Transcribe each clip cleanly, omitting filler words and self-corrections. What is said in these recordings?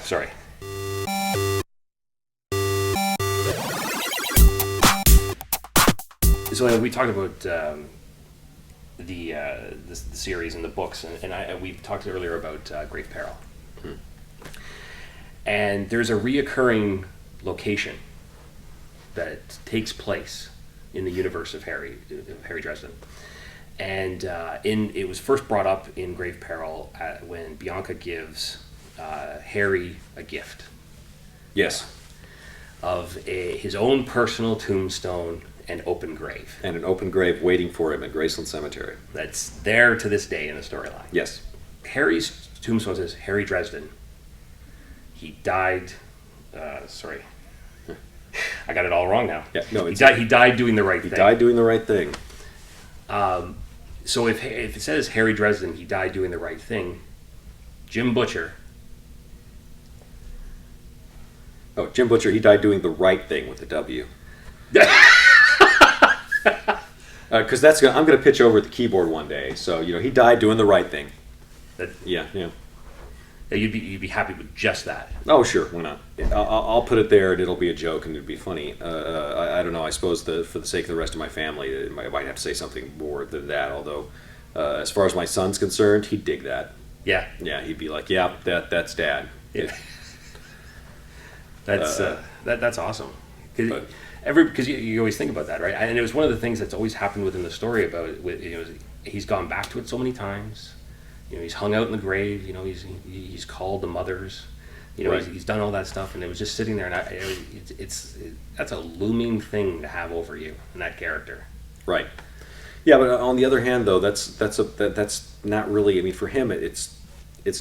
Sorry. So we talked about the series and the books, and we talked earlier about Grave Peril. And there's a reoccurring location that takes place in the universe of Harry Dresden. And it was first brought up in Grave Peril when Bianca gives Harry a gift. Yes. Of his own personal tombstone and open grave. And an open grave waiting for him at Graceland Cemetery. That's there to this day in the storyline. Yes. Harry's tombstone says Harry Dresden. He died. Sorry. I got it all wrong now. Yeah, no, he died doing the right thing. He died doing the right thing. So if it says Harry Dresden, he died doing the right thing, Jim Butcher. Oh, Jim Butcher, he died doing the right thing with the W. Because I'm going to pitch over at the keyboard one day. So he died doing the right thing. Yeah. You'd be happy with just that. Oh, sure, why not? I'll put it there, and it'll be a joke, and it'll be funny. I don't know. I suppose for the sake of the rest of my family, I might have to say something more than that. Although, as far as my son's concerned, he'd dig that. Yeah. Yeah, he'd be like, "Yeah, that's Dad." Yeah. That's awesome. Because you always think about that, right? And it was one of the things that's always happened within the story about it. He's gone back to it so many times. He's hung out in the grave. He's called the mothers. Right. He's done all that stuff, and it was just sitting there. And that's a looming thing to have over you and that character. Right. Yeah, but on the other hand, though, that's not really. I mean, for him, it's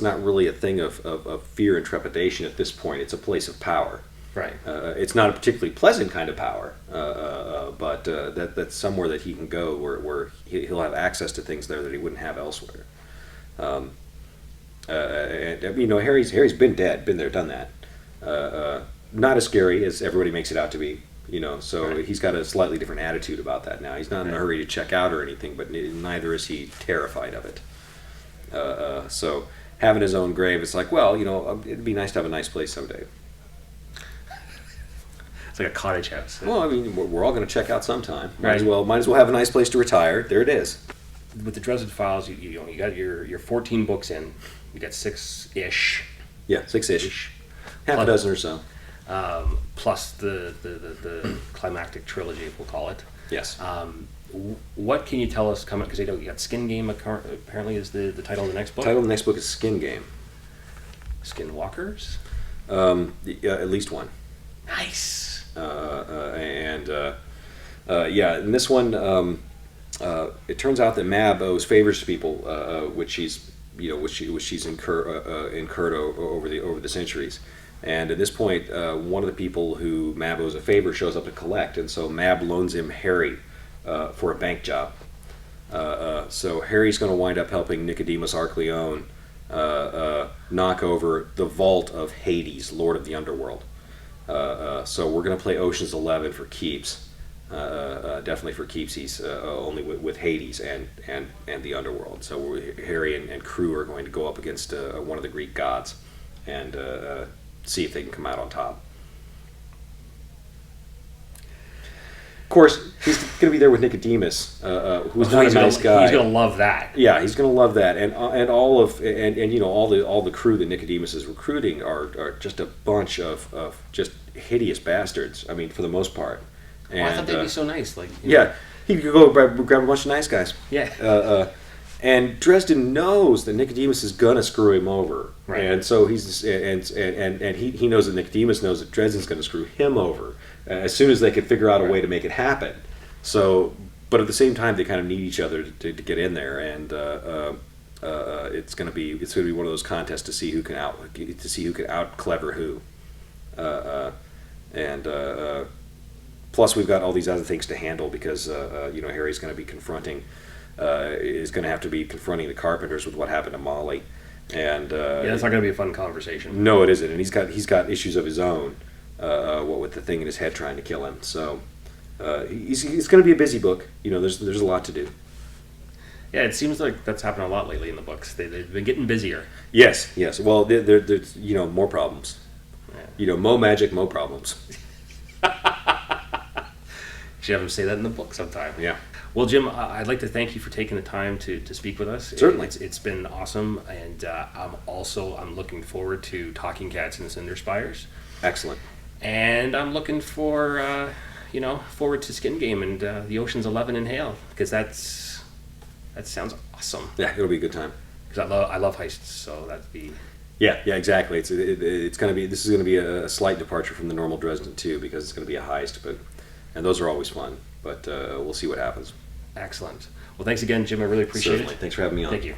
not really a thing of fear and trepidation at this point. It's a place of power. Right. It's not a particularly pleasant kind of power, but that's somewhere that he can go where he'll have access to things there that he wouldn't have elsewhere. And Harry's been dead, been there, done that. Not as scary as everybody makes it out to be, So right. He's got a slightly different attitude about that now. He's not in a hurry to check out or anything, but neither is he terrified of it. So having his own grave, it's like, well, it'd be nice to have a nice place someday. It's like a cottage house. Well, I mean, we're all going to check out sometime. Might Right. as well have a nice place to retire. There it is. With the Dresden Files, you got your 14 books in. You got 6-ish. Yeah, 6-ish. Half a dozen or so. Plus the climactic trilogy, we'll call it. Yes. What can you tell us coming? Because you got Skin Game. Apparently, is the title of the next book. The title of the next book is Skin Game. Skinwalkers. At least one. Nice. In this one, it turns out that Mab owes favors to people, which she's incurred over the centuries. And at this point, one of the people who Mab owes a favor shows up to collect, and so Mab loans him Harry for a bank job. So Harry's going to wind up helping Nicodemus Arcleon knock over the vault of Hades, Lord of the Underworld. So we're going to play Ocean's 11 for keeps. Definitely for keeps. He's only with Hades and the Underworld. So Harry and crew are going to go up against one of the Greek gods and see if they can come out on top. Of course, he's going to be there with Nicodemus, who's not a nice guy. He's going to love that. Yeah, he's going to love that, and all the crew that Nicodemus is recruiting are just a bunch of just hideous bastards. I mean, for the most part. And, I thought they'd be so nice. He could go grab a bunch of nice guys. Yeah. And Dresden knows that Nicodemus is gonna screw him over, right. And so he knows that Nicodemus knows that Dresden's gonna screw him over as soon as they can figure out a way to make it happen. So, but at the same time, they kind of need each other to get in there, and it's gonna be one of those contests to see who can out clever who, plus we've got all these other things to handle because Harry's going to be confronting the Carpenters with what happened to Molly, and that's not going to be a fun conversation. No, it isn't, and he's got issues of his own, what with the thing in his head trying to kill him. So he's going to be a busy book. There's a lot to do. Yeah, it seems like that's happened a lot lately in the books. They've been getting busier. Yes, yes. Well, there's more problems. Yeah. Mo magic, mo problems. You should have them say that in the book sometime. Yeah. Well, Jim, I'd like to thank you for taking the time to speak with us. Certainly. It's been awesome, and I'm looking forward to Talking Cats and Cinder Spires. Excellent. And I'm looking for, forward to Skin Game and the Ocean's 11 and Hail, because that sounds awesome. Yeah, it'll be a good time. Because I love heists, so that'd be... Yeah, exactly. It's going to be, this is going to be a slight departure from the normal Dresden 2 because it's going to be a heist, and those are always fun. But we'll see what happens. Excellent. Well, thanks again, Jim. I really appreciate Certainly. it. Thanks for having me on. Thank you.